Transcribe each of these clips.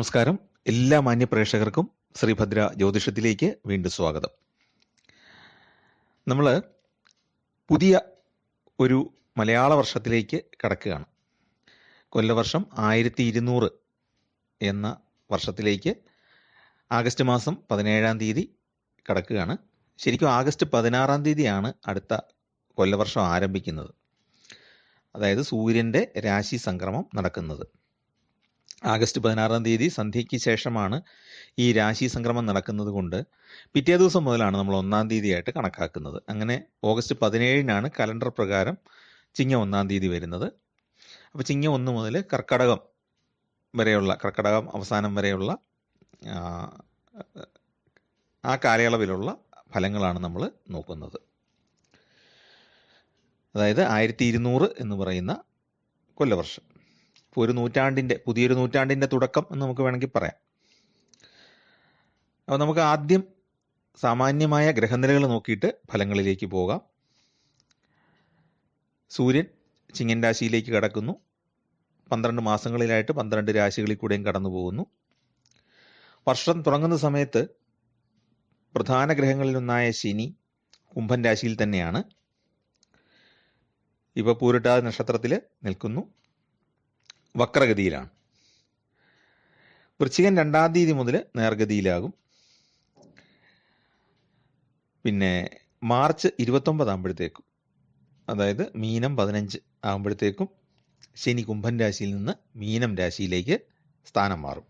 നമസ്കാരം. എല്ലാ മാന്യ പ്രേക്ഷകർക്കും ശ്രീഭദ്ര ജ്യോതിഷത്തിലേക്ക് വീണ്ടും സ്വാഗതം. നമ്മൾ പുതിയ ഒരു മലയാള വർഷത്തിലേക്ക് കടക്കുകയാണ്. കൊല്ലവർഷം 1200 എന്ന വർഷത്തിലേക്ക് ആഗസ്റ്റ് മാസം 17-ാം തീയതി കടക്കുകയാണ്. ശരിക്കും ആഗസ്റ്റ് 16-ാം തീയതിയാണ് അടുത്ത കൊല്ലവർഷം ആരംഭിക്കുന്നത്. അതായത് സൂര്യൻ്റെ രാശി സംക്രമം നടക്കുന്നത്. ആഗസ്റ്റ് 16-ാം തീയതി സന്ധ്യയ്ക്ക് ശേഷമാണ് ഈ രാശി സംക്രമം നടക്കുന്നത് കൊണ്ട് പിറ്റേ ദിവസം മുതലാണ് നമ്മൾ 1-ാം തീയതിയായിട്ട് കണക്കാക്കുന്നത്. അങ്ങനെ ഓഗസ്റ്റ് 17-നാണ് കലണ്ടർ പ്രകാരം ചിങ്ങം 1-ാം തീയതി വരുന്നത്. അപ്പോൾ ചിങ്ങം 1 മുതൽ കർക്കടകം അവസാനം വരെയുള്ള ആ കാലയളവിലുള്ള ഫലങ്ങളാണ് നമ്മൾ നോക്കുന്നത്. അതായത് 1200 എന്ന് പറയുന്ന കൊല്ലവർഷം. പുതിയൊരു നൂറ്റാണ്ടിൻ്റെ തുടക്കം എന്ന് നമുക്ക് വേണമെങ്കിൽ പറയാം. അപ്പോൾ നമുക്ക് ആദ്യം സാമാന്യമായ ഗ്രഹനിലകൾ നോക്കിയിട്ട് ഫലങ്ങളിലേക്ക് പോകാം. സൂര്യൻ ചിങ്ങൻ രാശിയിലേക്ക് കടക്കുന്നു. 12 മാസങ്ങളിലായിട്ട് 12 രാശികളിൽ കൂടെയും കടന്നു പോകുന്നു. വർഷം തുടങ്ങുന്ന സമയത്ത് പ്രധാന ഗ്രഹങ്ങളിലൊന്നായ ശനി കുംഭൻ രാശിയിൽ തന്നെയാണ്. ഇപ്പോൾ പൂരിട്ടാതി നക്ഷത്രത്തിൽ നിൽക്കുന്നു. വക്രഗതിയിലാണ്. വൃശ്ചികൻ 2-ാം തീയതി മുതൽ നേർഗതിയിലാകും. പിന്നെ മാർച്ച് 29 ആകുമ്പോഴത്തേക്കും, അതായത് മീനം 15 ആകുമ്പോഴത്തേക്കും ശനി കുംഭൻ രാശിയിൽ നിന്ന് മീനം രാശിയിലേക്ക് സ്ഥാനം മാറും.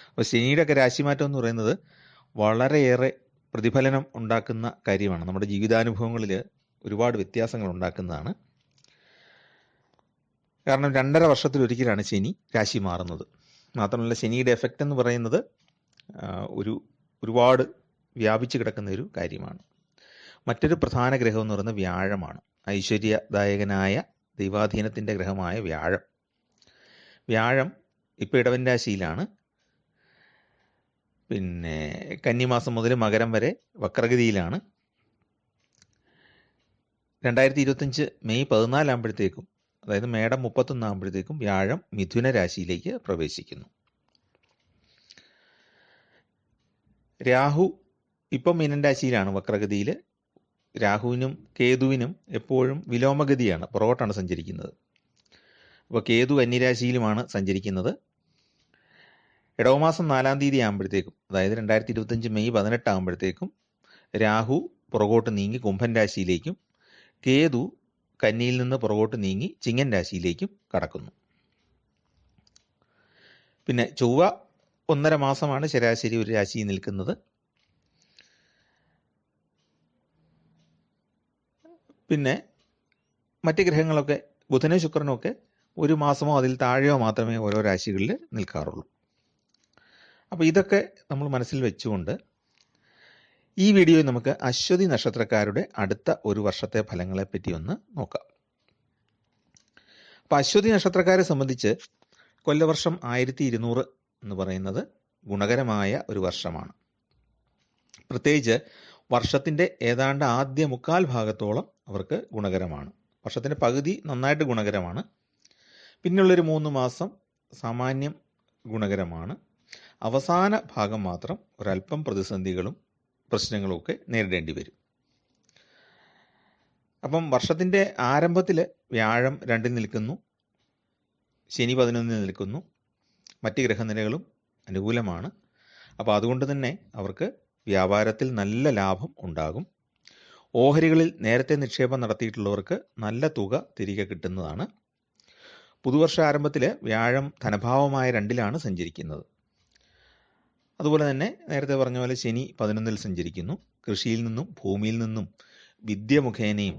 അപ്പോൾ ശനിയുടെ ഒക്കെ രാശിമാറ്റം എന്ന് പറയുന്നത് വളരെയേറെ പ്രതിഫലനം ഉണ്ടാക്കുന്ന കാര്യമാണ്. നമ്മുടെ ജീവിതാനുഭവങ്ങളിൽ ഒരുപാട് വ്യത്യാസങ്ങൾ ഉണ്ടാക്കുന്നതാണ്. കാരണം 2.5 വർഷത്തിലൊരിക്കലാണ് ശനി രാശി മാറുന്നത്. മാത്രമല്ല ശനിയുടെ എഫക്റ്റ് എന്ന് പറയുന്നത് ഒരുപാട് വ്യാപിച്ചു കിടക്കുന്ന ഒരു കാര്യമാണ്. മറ്റൊരു പ്രധാന ഗ്രഹം എന്ന് പറയുന്നത് വ്യാഴമാണ്. ഐശ്വര്യദായകനായ ദൈവാധീനത്തിൻ്റെ ഗ്രഹമായ വ്യാഴം ഇപ്പോൾ ഇടവൻ രാശിയിലാണ്. പിന്നെ കന്നിമാസം മുതൽ മകരം വരെ വക്രഗതിയിലാണ്. 2025 മെയ് 14 ആകുമ്പോഴത്തേക്കും, അതായത് മേടം 31 ആകുമ്പോഴത്തേക്കും വ്യാഴം മിഥുന രാശിയിലേക്ക് പ്രവേശിക്കുന്നു. രാഹു ഇപ്പം മീനൻ രാശിയിലാണ് വക്രഗതിയിൽ. രാഹുവിനും കേതുവിനും എപ്പോഴും വിലോമഗതിയാണ്, പുറകോട്ടാണ് സഞ്ചരിക്കുന്നത്. അപ്പോൾ കേതു കന്നിരാശിയിലുമാണ് സഞ്ചരിക്കുന്നത്. ഇടവമാസം 4-ാം തീയതി ആകുമ്പോഴത്തേക്കും, അതായത് 2025 മെയ് 18 ആകുമ്പോഴത്തേക്കും രാഹു പുറകോട്ട് നീങ്ങി കുംഭൻ രാശിയിലേക്കും കേതു കന്നിയിൽ നിന്ന് പുറകോട്ട് നീങ്ങി ചിങ്ങൻ രാശിയിലേക്കും കടക്കുന്നു. പിന്നെ ചൊവ്വ 1.5 മാസമാണ് ശരാശരി ഒരു രാശിയിൽ നിൽക്കുന്നത്. പിന്നെ മറ്റ് ഗ്രഹങ്ങളൊക്കെ ബുധനും ശുക്രനും ഒക്കെ 1 മാസമോ അതിൽ താഴെയോ മാത്രമേ ഓരോ രാശികളിൽ നിൽക്കാറുള്ളൂ. അപ്പോൾ ഇതൊക്കെ നമ്മൾ മനസ്സിൽ വെച്ചുകൊണ്ട് ഈ വീഡിയോയിൽ നമുക്ക് അശ്വതി നക്ഷത്രക്കാരുടെ അടുത്ത ഒരു വർഷത്തെ ഫലങ്ങളെപ്പറ്റി ഒന്ന് നോക്കാം. അപ്പോൾ അശ്വതി നക്ഷത്രക്കാരെ സംബന്ധിച്ച് കൊല്ലവർഷം 1200 എന്ന് പറയുന്നത് ഗുണകരമായ ഒരു വർഷമാണ്. പ്രത്യേകിച്ച് വർഷത്തിൻ്റെ ഏതാണ്ട് ആദ്യ 1/4 ഭാഗത്തോളം അവർക്ക് ഗുണകരമാണ്. വർഷത്തിൻ്റെ പകുതി നന്നായിട്ട് ഗുണകരമാണ്. പിന്നുള്ളൊരു 3 മാസം സാമാന്യം ഗുണകരമാണ്. അവസാന ഭാഗം മാത്രം ഒരല്പം പ്രതിസന്ധികളും പ്രശ്നങ്ങളുമൊക്കെ നേരിടേണ്ടി വരും. അപ്പം വർഷത്തിൻ്റെ ആരംഭത്തിൽ വ്യാഴം 2-ൽ നിൽക്കുന്നു, ശനി 11-ൽ നിൽക്കുന്നു. മറ്റ് ഗ്രഹനിലകളും അനുകൂലമാണ്. അപ്പോൾ അതുകൊണ്ട് തന്നെ അവർക്ക് വ്യാപാരത്തിൽ നല്ല ലാഭം ഉണ്ടാകും. ഓഹരികളിൽ നേരത്തെ നിക്ഷേപം നടത്തിയിട്ടുള്ളവർക്ക് നല്ല തുക തിരികെ കിട്ടുന്നതാണ്. പുതുവർഷ ആരംഭത്തിൽ വ്യാഴം ധനഭാവമായ 2-ലാണ് സഞ്ചരിക്കുന്നത്. അതുപോലെ തന്നെ നേരത്തെ പറഞ്ഞ പോലെ ശനി 11-ൽ സഞ്ചരിക്കുന്നു. കൃഷിയിൽ നിന്നും ഭൂമിയിൽ നിന്നും വിദ്യ മുഖേനയും,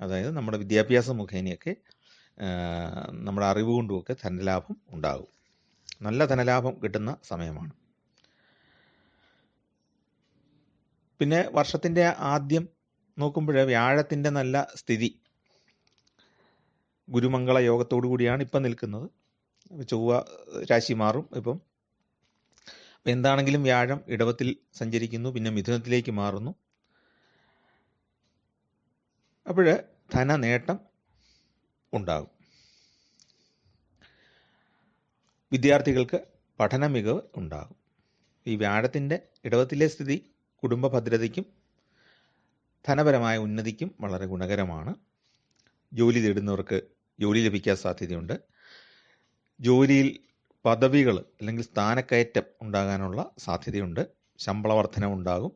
അതായത് നമ്മുടെ വിദ്യാഭ്യാസ മുഖേനയൊക്കെ നമ്മുടെ അറിവ് കൊണ്ടുമൊക്കെ ധനലാഭം ഉണ്ടാകും. നല്ല ധനലാഭം കിട്ടുന്ന സമയമാണ്. പിന്നെ വർഷത്തിൻ്റെ ആദ്യം നോക്കുമ്പോൾ വ്യാഴത്തിൻ്റെ നല്ല സ്ഥിതി ഗുരുമംഗള യോഗത്തോടു കൂടിയാണ് ഇപ്പം നിൽക്കുന്നത്. ചൊവ്വ രാശി മാറും ഇപ്പം. എന്താണെങ്കിലും വ്യാഴം ഇടവത്തിൽ സഞ്ചരിക്കുന്നു, പിന്നെ മിഥുനത്തിലേക്ക് മാറുന്നു. അപ്പോൾ ധനനേട്ടം ഉണ്ടാകും. വിദ്യാർത്ഥികൾക്ക് പഠന മികവ് ഉണ്ടാകും. ഈ വ്യാഴത്തിൻ്റെ ഇടവത്തിലെ സ്ഥിതി കുടുംബ ഭദ്രതയ്ക്കും ധനപരമായ ഉന്നതിക്കും വളരെ ഗുണകരമാണ്. ജോലി തേടുന്നവർക്ക് ജോലി ലഭിക്കാൻ സാധ്യതയുണ്ട്. ജോലിയിൽ പദവികൾ അല്ലെങ്കിൽ സ്ഥാനക്കയറ്റം ഉണ്ടാകാനുള്ള സാധ്യതയുണ്ട്. ശമ്പള വർധനവുണ്ടാകും.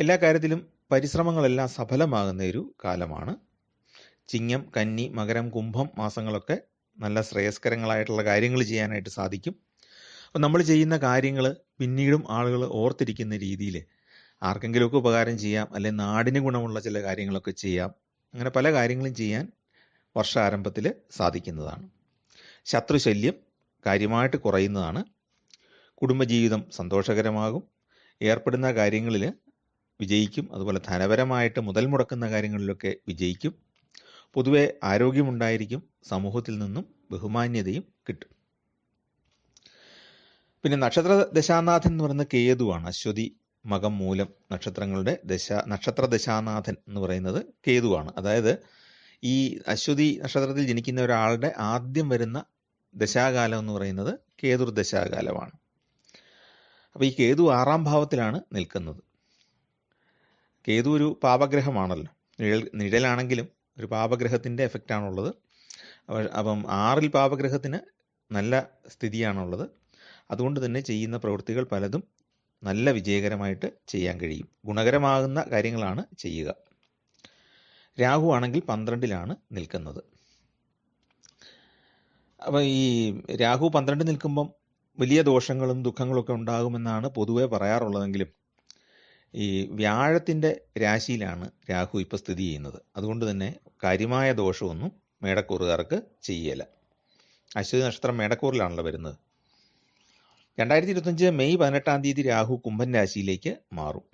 എല്ലാ കാര്യത്തിലും പരിശ്രമങ്ങളെല്ലാം സഫലമാകുന്ന ഒരു കാലമാണ്. ചിങ്ങം, കന്നി, മകരം, കുംഭം മാസങ്ങളൊക്കെ നല്ല ശ്രേയസ്കരങ്ങളായിട്ടുള്ള കാര്യങ്ങൾ ചെയ്യാനായിട്ട് സാധിക്കും. അപ്പം നമ്മൾ ചെയ്യുന്ന കാര്യങ്ങൾ പിന്നീടും ആളുകൾ ഓർത്തിരിക്കുന്ന രീതിയിൽ ആർക്കെങ്കിലുമൊക്കെ ഉപകാരം ചെയ്യാം, അല്ലെങ്കിൽ നാടിന് ഗുണമുള്ള ചില കാര്യങ്ങളൊക്കെ ചെയ്യാം. അങ്ങനെ പല കാര്യങ്ങളും ചെയ്യാൻ വർഷാരംഭത്തിൽ സാധിക്കുന്നതാണ്. ശത്രുശല്യം കാര്യമായിട്ട് കുറയുന്നതാണ്. കുടുംബജീവിതം സന്തോഷകരമാകും. ഏർപ്പെടുന്ന കാര്യങ്ങളിൽ വിജയിക്കും. അതുപോലെ ധനപരമായിട്ട് മുതൽ മുടക്കുന്ന കാര്യങ്ങളിലൊക്കെ വിജയിക്കും. പൊതുവെ ആരോഗ്യമുണ്ടായിരിക്കും. സമൂഹത്തിൽ നിന്നും ബഹുമാന്യതയും കിട്ടും. പിന്നെ നക്ഷത്ര ദശാനാഥൻ എന്ന് പറയുന്നത് കേതുവാണ്. അശ്വതി, മകം, മൂലം നക്ഷത്രങ്ങളുടെ നക്ഷത്ര ദശാനാഥൻ എന്ന് പറയുന്നത് കേതുവാണ്. അതായത് ഈ അശ്വതി നക്ഷത്രത്തിൽ ജനിക്കുന്ന ഒരാളുടെ ആദ്യം വരുന്ന ദശാകാലം എന്ന് പറയുന്നത് കേതുർ ദശാകാലമാണ്. അപ്പോൾ ഈ കേതു 6ാം ഭാവത്തിലാണ് നിൽക്കുന്നത്. കേതു ഒരു പാപഗ്രഹമാണല്ലോ. നിഴലാണെങ്കിലും ഒരു പാപഗ്രഹത്തിൻ്റെ എഫക്റ്റാണുള്ളത്. അപ്പം 6ൽ പാപഗ്രഹത്തിന് നല്ല സ്ഥിതിയാണുള്ളത്. അതുകൊണ്ട് തന്നെ ചെയ്യുന്ന പ്രവൃത്തികൾ പലതും നല്ല വിജയകരമായിട്ട് ചെയ്യാൻ കഴിയും. ഗുണകരമാകുന്ന കാര്യങ്ങളാണ് ചെയ്യുക. രാഹു ആണെങ്കിൽ 12ലാണ് നിൽക്കുന്നത്. അപ്പം ഈ രാഹു 12 നിൽക്കുമ്പം വലിയ ദോഷങ്ങളും ദുഃഖങ്ങളൊക്കെ ഉണ്ടാകുമെന്നാണ് പൊതുവെ പറയാറുള്ളതെങ്കിലും ഈ വ്യാഴത്തിൻ്റെ രാശിയിലാണ് രാഹു ഇപ്പോൾ സ്ഥിതി ചെയ്യുന്നത്. അതുകൊണ്ട് തന്നെ കാര്യമായ ദോഷമൊന്നും മേടക്കൂറുകാർക്ക് ചെയ്യല. അശ്വതി നക്ഷത്രം മേടക്കൂറിലാണല്ലോ വരുന്നത്. 2025 മെയ് 18-ാം തീയതി രാഹു കുംഭൻ രാശിയിലേക്ക് മാറും.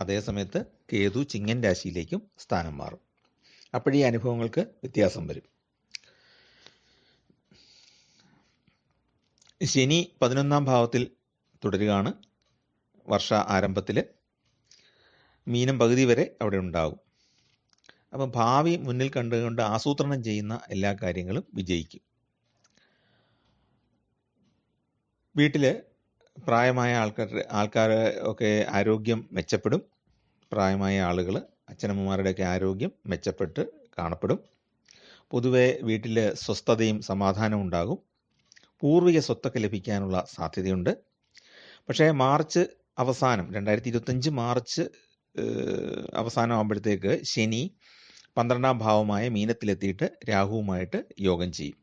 അതേസമയത്ത് കേതു ചിങ്ങൻ രാശിയിലേക്കും സ്ഥാനം മാറും. അപ്പോഴീ അനുഭവങ്ങൾക്ക് വ്യത്യാസം വരും. ശനി 11ാം ഭാവത്തിൽ തുടരുകയാണ്. വർഷ ആരംഭത്തിൽ മീനം പകുതി വരെ അവിടെ ഉണ്ടാകും. അപ്പം ഭാവി മുന്നിൽ കണ്ടുകൊണ്ട് ആസൂത്രണം ചെയ്യുന്ന എല്ലാ കാര്യങ്ങളും വിജയിക്കും. വീട്ടിൽ പ്രായമായ ആൾക്കാർ ഒക്കെ ആരോഗ്യം മെച്ചപ്പെടും. പ്രായമായ ആളുകൾ, അച്ഛനമ്മമാരുടെയൊക്കെ ആരോഗ്യം മെച്ചപ്പെട്ട് കാണപ്പെടും. പൊതുവെ വീട്ടിൽ സ്വസ്ഥതയും സമാധാനവും ഉണ്ടാകും. പൂർവിക സ്വത്തൊക്കെ ലഭിക്കാനുള്ള സാധ്യതയുണ്ട്. പക്ഷേ മാർച്ച് അവസാനം 2025 മാർച്ച് അവസാനം ആകുമ്പോഴത്തേക്ക് ശനി 12ാം ഭാവമായ മീനത്തിലെത്തിയിട്ട് രാഹുവുമായിട്ട് യോഗം ചെയ്യും.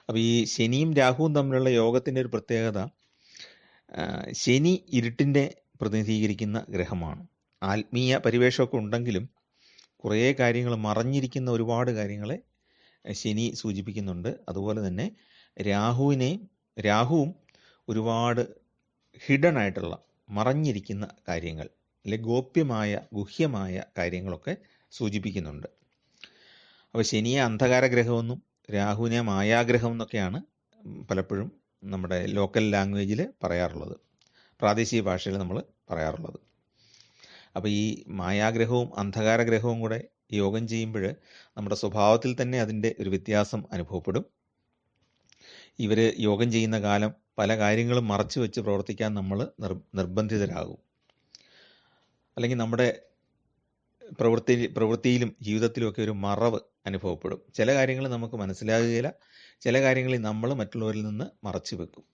അപ്പോൾ ഈ ശനിയും രാഹുവും തമ്മിലുള്ള യോഗത്തിൻ്റെ ഒരു പ്രത്യേകത, ശനി ഇരുട്ടിൻ്റെ പ്രതിനിധീകരിക്കുന്ന ഗ്രഹമാണ്. ആത്മീയ പരിവേഷമൊക്കെ ഉണ്ടെങ്കിലും കുറേ കാര്യങ്ങൾ മറഞ്ഞിരിക്കുന്ന ഒരുപാട് കാര്യങ്ങളെ ശനി സൂചിപ്പിക്കുന്നുണ്ട്. അതുപോലെ തന്നെ രാഹുവും ഒരുപാട് ഹിഡൻ ആയിട്ടുള്ള മറഞ്ഞിരിക്കുന്ന കാര്യങ്ങൾ, അല്ലെങ്കിൽ ഗോപ്യമായ ഗുഹ്യമായ കാര്യങ്ങളൊക്കെ സൂചിപ്പിക്കുന്നുണ്ട്. അപ്പോൾ ശനിയെ അന്ധകാരഗ്രഹമെന്നും രാഹുവിനെ മായാഗ്രഹം എന്നൊക്കെയാണ് പലപ്പോഴും നമ്മുടെ ലോക്കൽ ലാംഗ്വേജിൽ പറയാറുള്ളത്, പ്രാദേശിക ഭാഷയിൽ നമ്മൾ പറയാറുള്ളത്. അപ്പോൾ ഈ മായാഗ്രഹവും അന്ധകാരഗ്രഹവും കൂടെ യോഗം ചെയ്യുമ്പോൾ നമ്മുടെ സ്വഭാവത്തിൽ തന്നെ അതിൻ്റെ ഒരു വ്യത്യാസം അനുഭവപ്പെടും. ഇവർ യോഗം ചെയ്യുന്ന കാലം പല കാര്യങ്ങളും മറച്ചു വെച്ച് പ്രവർത്തിക്കാൻ നമ്മൾ നിർബന്ധിതരാകും. അല്ലെങ്കിൽ നമ്മുടെ പ്രവൃത്തിയിലും ജീവിതത്തിലുമൊക്കെ ഒരു മറവ് അനുഭവപ്പെടും. ചില കാര്യങ്ങൾ നമുക്ക് മനസ്സിലാകുകയില്ല, ചില കാര്യങ്ങളിൽ നമ്മൾ മറ്റുള്ളവരിൽ നിന്ന് മറച്ചു വെക്കും.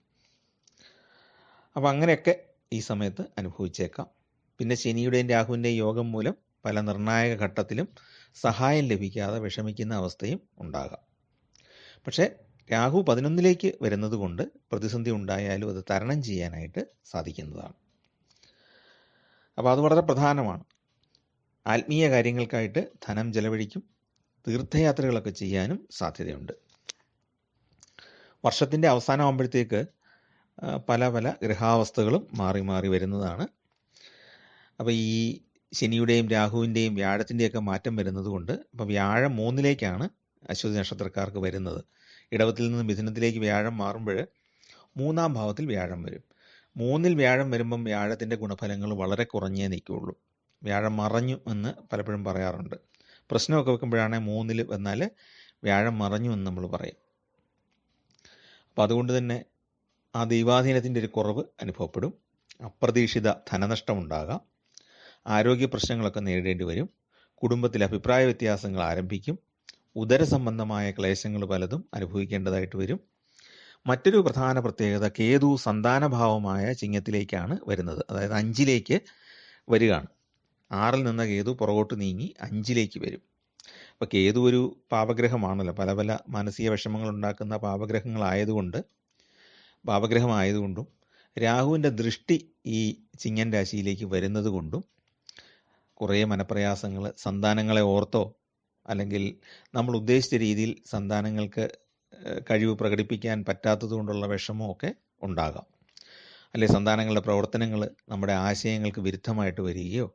അപ്പോൾ അങ്ങനെയൊക്കെ ഈ സമയത്ത് അനുഭവിച്ചേക്കാം. പിന്നെ ശനിയുടെയും രാഹുവിൻ്റെയും യോഗം മൂലം പല നിർണായക ഘട്ടത്തിലും സഹായം ലഭിക്കാതെ വിഷമിക്കുന്ന അവസ്ഥയും ഉണ്ടാകാം. പക്ഷേ രാഹു 11ലേക്ക് വരുന്നത് കൊണ്ട് പ്രതിസന്ധി ഉണ്ടായാലും അത് തരണം ചെയ്യാനായിട്ട് സാധിക്കുന്നതാണ്. അപ്പോൾ അത് വളരെ പ്രധാനമാണ്. ആത്മീയ കാര്യങ്ങൾക്കായിട്ട് ധനം ചെലവഴിക്കും. തീർത്ഥയാത്രകളൊക്കെ ചെയ്യാനും സാധ്യതയുണ്ട്. വർഷത്തിൻ്റെ അവസാനമാകുമ്പോഴത്തേക്ക് പല പല ഗ്രഹാവസ്ഥകളും മാറി മാറി വരുന്നതാണ്. അപ്പോൾ ഈ ശനിയുടെയും രാഹുവിൻ്റെയും വ്യാഴത്തിൻ്റെയൊക്കെ മാറ്റം വരുന്നത് കൊണ്ട് ഇപ്പോൾ വ്യാഴം 3ലേക്കാണ് അശ്വതി നക്ഷത്രക്കാർക്ക് വരുന്നത്. ഇടവത്തിൽ നിന്ന് മിഥുനത്തിലേക്ക് വ്യാഴം മാറുമ്പോൾ 3ാം ഭാവത്തിൽ വ്യാഴം വരും. 3ൽ വ്യാഴം വരുമ്പം വ്യാഴത്തിൻ്റെ ഗുണഫലങ്ങൾ വളരെ കുറഞ്ഞേ നിൽക്കുകയുള്ളൂ. വ്യാഴം മറഞ്ഞു എന്ന് പലപ്പോഴും പറയാറുണ്ട്. പ്രശ്നമൊക്കെ വെക്കുമ്പോഴാണ് 3ൽ വന്നാൽ വ്യാഴം മറഞ്ഞു എന്ന് നമ്മൾ പറയും. അപ്പം അതുകൊണ്ട് തന്നെ ആ ദൈവാധീനത്തിൻ്റെ ഒരു കുറവ് അനുഭവപ്പെടും. അപ്രതീക്ഷിത ധനനഷ്ടമുണ്ടാകാം. ആരോഗ്യ പ്രശ്നങ്ങളൊക്കെ നേരിടേണ്ടി വരും. കുടുംബത്തിൽ അഭിപ്രായ വ്യത്യാസങ്ങൾ ആരംഭിക്കും. ഉദര സംബന്ധമായ ക്ലേശങ്ങൾ പലതും അനുഭവിക്കേണ്ടതായിട്ട് വരും. മറ്റൊരു പ്രധാന പ്രത്യേകത, കേതു സന്താനഭാവമായ ചിങ്ങത്തിലേക്കാണ് വരുന്നത്. അതായത് 5ലേക്ക് വരികയാണ്. 6ൽ നിന്ന കേതു പുറകോട്ട് നീങ്ങി 5ലേക്ക് വരും. അപ്പോൾ കേതു ഒരു പാപഗ്രഹമാണല്ലോ. പല പല മാനസിക വിഷമങ്ങൾ ഉണ്ടാക്കുന്ന പാപഗ്രഹമായതുകൊണ്ടും രാഹുവിൻ്റെ ദൃഷ്ടി ഈ ചിങ്ങൻ രാശിയിലേക്ക് വരുന്നത് കൊണ്ടും കുറേ മനപ്രയാസങ്ങൾ, സന്താനങ്ങളെ ഓർത്തോ അല്ലെങ്കിൽ നമ്മൾ ഉദ്ദേശിച്ച രീതിയിൽ സന്താനങ്ങൾക്ക് കഴിവ് പ്രകടിപ്പിക്കാൻ പറ്റാത്തത് കൊണ്ടുള്ള വിഷമമോ ഒക്കെ ഉണ്ടാകാം. അല്ലെ സന്താനങ്ങളുടെ പ്രവർത്തനങ്ങൾ നമ്മുടെ ആശയങ്ങൾക്ക് വിരുദ്ധമായിട്ട് വരികയോ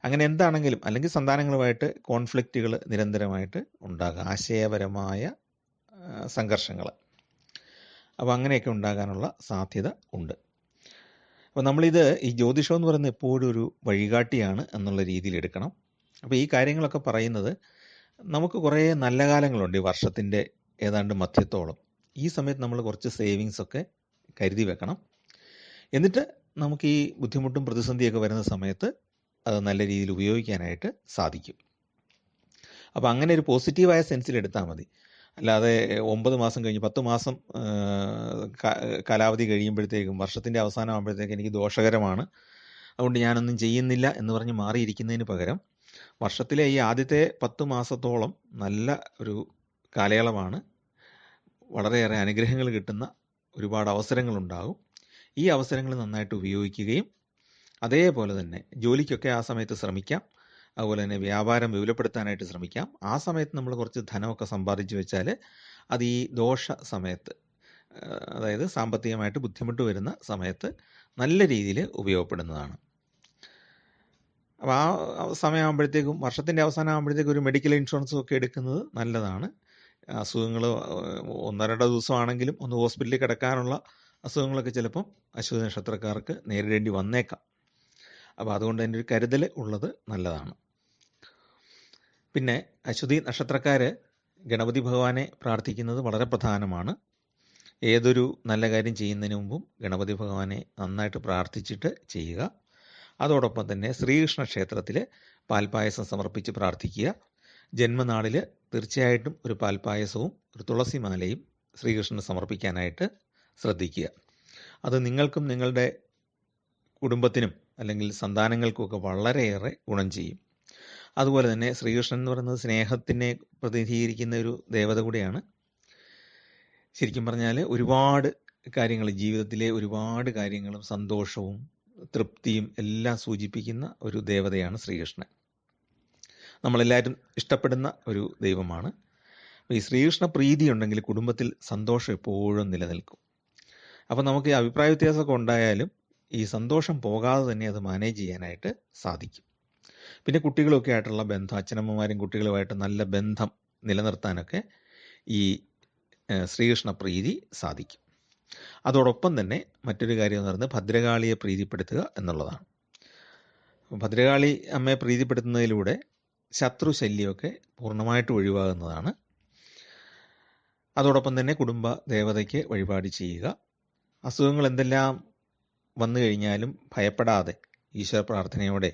അങ്ങനെ എന്താണെങ്കിലും, അല്ലെങ്കിൽ സന്താനങ്ങളുമായിട്ട് കോൺഫ്ലിക്റ്റുകൾ നിരന്തരമായിട്ട് ഉണ്ടാകാം, ആശയപരമായ സംഘർഷങ്ങൾ. അപ്പോൾ അങ്ങനെയൊക്കെ ഉണ്ടാകാനുള്ള സാധ്യത ഉണ്ട്. അപ്പോൾ നമ്മളിത് ഈ ജ്യോതിഷം എന്ന് പറയുന്നത് എപ്പോഴും ഒരു വഴികാട്ടിയാണ് എന്നുള്ള രീതിയിൽ എടുക്കണം. അപ്പോൾ ഈ കാര്യങ്ങളൊക്കെ പറയുന്നത് നമുക്ക് കുറേ നല്ല കാലങ്ങളുണ്ട് ഈ വർഷത്തിൻ്റെ ഏതാണ്ട് മധ്യത്തോളം. ഈ സമയത്ത് നമ്മൾ കുറച്ച് സേവിങ്സ് ഒക്കെ കരുതി വെക്കണം. എന്നിട്ട് നമുക്ക് ഈ ബുദ്ധിമുട്ടും പ്രതിസന്ധിയൊക്കെ വരുന്ന സമയത്ത് അത് നല്ല രീതിയിൽ ഉപയോഗിക്കാനായിട്ട് സാധിക്കും. അപ്പോൾ അങ്ങനെ ഒരു പോസിറ്റീവായ സെൻസിൽ എടുത്താൽ മതി. അല്ലാതെ 9 മാസം കഴിഞ്ഞ് 10 മാസം കാലാവധി കഴിയുമ്പോഴത്തേക്കും, വർഷത്തിൻ്റെ അവസാനം ആകുമ്പോഴത്തേക്കും എനിക്ക് ദോഷകരമാണ്, അതുകൊണ്ട് ഞാനൊന്നും ചെയ്യുന്നില്ല എന്ന് പറഞ്ഞ് മാറിയിരിക്കുന്നതിന് പകരം വർഷത്തിലെ ഈ ആദ്യത്തെ 10 മാസത്തോളം നല്ല ഒരു കാലയളവാണ്. വളരെയേറെ അനുഗ്രഹങ്ങൾ കിട്ടുന്ന ഒരുപാട് അവസരങ്ങളുണ്ടാകും. ഈ അവസരങ്ങൾ നന്നായിട്ട് ഉപയോഗിക്കുകയും അതേപോലെ തന്നെ ജോലിക്കൊക്കെ ആ സമയത്ത് ശ്രമിക്കാം. അതുപോലെ തന്നെ വ്യാപാരം വിപുലപ്പെടുത്താനായിട്ട് ശ്രമിക്കാം. ആ സമയത്ത് നമ്മൾ കുറച്ച് ധനമൊക്കെ സമ്പാദിച്ചു വെച്ചാൽ അത് ഈ ദോഷ സമയത്ത്, അതായത് സാമ്പത്തികമായിട്ട് ബുദ്ധിമുട്ട് വരുന്ന സമയത്ത് നല്ല രീതിയിൽ ഉപയോഗപ്പെടുന്നതാണ്. അപ്പോൾ ആ സമയമാകുമ്പോഴത്തേക്കും, വർഷത്തിൻ്റെ അവസാനം ആകുമ്പോഴത്തേക്കും ഒരു മെഡിക്കൽ ഇൻഷുറൻസും ഒക്കെ എടുക്കുന്നത് നല്ലതാണ്. അസുഖങ്ങൾ 1-2 ദിവസമാണെങ്കിലും ഒന്ന് ഹോസ്പിറ്റലിൽ കിടക്കാനുള്ള അസുഖങ്ങളൊക്കെ ചിലപ്പം അശ്വതി നക്ഷത്രക്കാർക്ക് നേരിടേണ്ടി വന്നേക്കാം. അപ്പോൾ അതുകൊണ്ട് തന്നെ ഒരു കരുതൽ ഉള്ളത് നല്ലതാണ്. പിന്നെ അശ്വതി നക്ഷത്രക്കാർ ഗണപതി ഭഗവാനെ പ്രാർത്ഥിക്കുന്നത് വളരെ പ്രധാനമാണ്. ഏതൊരു നല്ല കാര്യം ചെയ്യുന്നതിന് മുമ്പും ഗണപതി ഭഗവാനെ നന്നായിട്ട് പ്രാർത്ഥിച്ചിട്ട് ചെയ്യുക. അതോടൊപ്പം തന്നെ ശ്രീകൃഷ്ണ ക്ഷേത്രത്തിൽ പാൽപ്പായസം സമർപ്പിച്ച് പ്രാർത്ഥിക്കുക. ജന്മനാളിൽ തീർച്ചയായിട്ടും ഒരു പാൽപ്പായസവും ഒരു തുളസിമാലയും ശ്രീകൃഷ്ണന് സമർപ്പിക്കാനായിട്ട് ശ്രദ്ധിക്കുക. അത് നിങ്ങൾക്കും നിങ്ങളുടെ കുടുംബത്തിനും അല്ലെങ്കിൽ സന്താനങ്ങൾക്കുമൊക്കെ വളരെയേറെ ഗുണം ചെയ്യും. അതുപോലെ തന്നെ ശ്രീകൃഷ്ണൻ എന്ന് പറയുന്നത് സ്നേഹത്തിനെ പ്രതിനിധീകരിക്കുന്ന ഒരു ദേവത കൂടിയാണ്. ശരിക്കും പറഞ്ഞാൽ ഒരുപാട് കാര്യങ്ങൾ, ജീവിതത്തിലെ ഒരുപാട് കാര്യങ്ങളും സന്തോഷവും തൃപ്തിയും എല്ലാം സൂചിപ്പിക്കുന്ന ഒരു ദേവതയാണ് ശ്രീകൃഷ്ണൻ. നമ്മളെല്ലാവരും ഇഷ്ടപ്പെടുന്ന ഒരു ദൈവമാണ്. ഈ ശ്രീകൃഷ്ണ പ്രീതി ഉണ്ടെങ്കിൽ കുടുംബത്തിൽ സന്തോഷം എപ്പോഴും നിലനിൽക്കും. അപ്പോൾ നമുക്ക് അഭിപ്രായ വ്യത്യാസമൊക്കെ ഉണ്ടായാലും ഈ സന്തോഷം പോകാതെ തന്നെ അത് മാനേജ് ചെയ്യാനായിട്ട് സാധിക്കും. പിന്നെ കുട്ടികളൊക്കെ ആയിട്ടുള്ള ബന്ധം, അച്ഛനമ്മമാരും കുട്ടികളുമായിട്ട് നല്ല ബന്ധം നിലനിർത്താനൊക്കെ ഈ ശ്രീകൃഷ്ണ പ്രീതി സാധിക്കും. അതോടൊപ്പം തന്നെ മറ്റൊരു കാര്യം എന്ന് പറയുന്നത് ഭദ്രകാളിയെ പ്രീതിപ്പെടുത്തുക എന്നുള്ളതാണ്. ഭദ്രകാളി അമ്മയെ പ്രീതിപ്പെടുത്തുന്നതിലൂടെ ശത്രുശല്യമൊക്കെ പൂർണ്ണമായിട്ട് ഒഴിവാകുന്നതാണ്. അതോടൊപ്പം തന്നെ കുടുംബ ദേവതയ്ക്ക് വഴിപാട് ചെയ്യുക. അസുഖങ്ങൾ എന്തെല്ലാം വന്നു കഴിഞ്ഞാലും ഭയപ്പെടാതെ ഈശ്വര പ്രാർത്ഥനയോടെ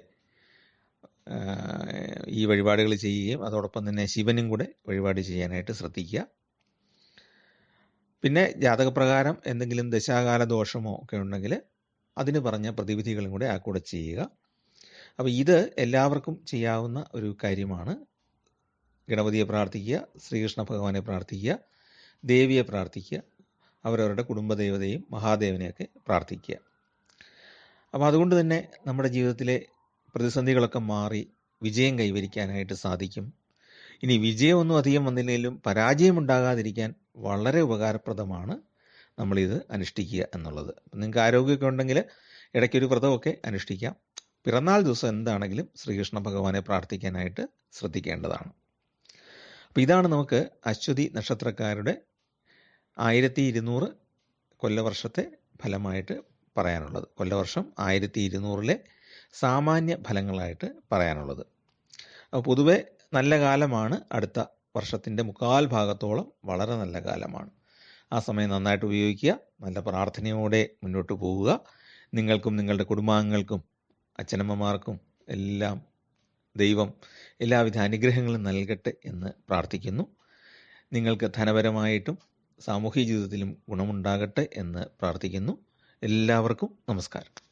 ഈ വഴിപാടുകൾ ചെയ്യുകയും അതോടൊപ്പം തന്നെ ശിവനും കൂടെ വഴിപാട് ചെയ്യാനായിട്ട് ശ്രദ്ധിക്കുക. പിന്നെ ജാതകപ്രകാരം എന്തെങ്കിലും ദശാകാല ദോഷമോ ഒക്കെ ഉണ്ടെങ്കിൽ അതിന് പറഞ്ഞ പ്രതിവിധികളും കൂടെ ആ കൂടെ ചെയ്യുക. അപ്പോൾ ഇത് എല്ലാവർക്കും ചെയ്യാവുന്ന ഒരു കാര്യമാണ്. ഗണപതിയെ പ്രാർത്ഥിക്കുക, ശ്രീകൃഷ്ണ ഭഗവാനെ പ്രാർത്ഥിക്കുക, ദേവിയെ പ്രാർത്ഥിക്കുക, അവരവരുടെ കുടുംബദേവതയും മഹാദേവനെയൊക്കെ പ്രാർത്ഥിക്കുക. അപ്പോൾ അതുകൊണ്ട് തന്നെ നമ്മുടെ ജീവിതത്തിലെ പ്രതിസന്ധികളൊക്കെ മാറി വിജയം കൈവരിക്കാനായിട്ട് സാധിക്കും. ഇനി വിജയമൊന്നും അധികം വന്നില്ലെങ്കിലും പരാജയമുണ്ടാകാതിരിക്കാൻ വളരെ ഉപകാരപ്രദമാണ് നമ്മളിത് അനുഷ്ഠിക്കുക എന്നുള്ളത്. നിങ്ങൾക്ക് ആരോഗ്യമൊക്കെ ഉണ്ടെങ്കിൽ ഇടയ്ക്കൊരു വ്രതമൊക്കെ അനുഷ്ഠിക്കാം. പിറന്നാൾ ദിവസം എന്താണെങ്കിലും ശ്രീകൃഷ്ണ ഭഗവാനെ പ്രാർത്ഥിക്കാനായിട്ട് ശ്രദ്ധിക്കേണ്ടതാണ്. അപ്പോൾ ഇതാണ് നമുക്ക് അശ്വതി നക്ഷത്രക്കാരുടെ 1200 കൊല്ലവർഷത്തെ ഫലമായിട്ട് പറയാനുള്ളത്. കൊല്ലവർഷം 1200 സാമാന്യ ഫലങ്ങളായിട്ട് പറയാനുള്ളത്. അപ്പോൾ പൊതുവെ നല്ല കാലമാണ്. അടുത്ത വർഷത്തിൻ്റെ 3/4 ഭാഗത്തോളം വളരെ നല്ല കാലമാണ്. ആ സമയം നന്നായിട്ട് ഉപയോഗിക്കുക. നല്ല പ്രാർത്ഥനയോടെ മുന്നോട്ട് പോവുക. നിങ്ങൾക്കും നിങ്ങളുടെ കുടുംബാംഗങ്ങൾക്കും അച്ഛനമ്മമാർക്കും എല്ലാം ദൈവം എല്ലാവിധ അനുഗ്രഹങ്ങളും നൽകട്ടെ എന്ന് പ്രാർത്ഥിക്കുന്നു. നിങ്ങൾക്ക് ധനപരമായിട്ടും സാമൂഹ്യ ജീവിതത്തിലും ഗുണമുണ്ടാകട്ടെ എന്ന് പ്രാർത്ഥിക്കുന്നു. എല്ലാവർക്കും നമസ്കാരം.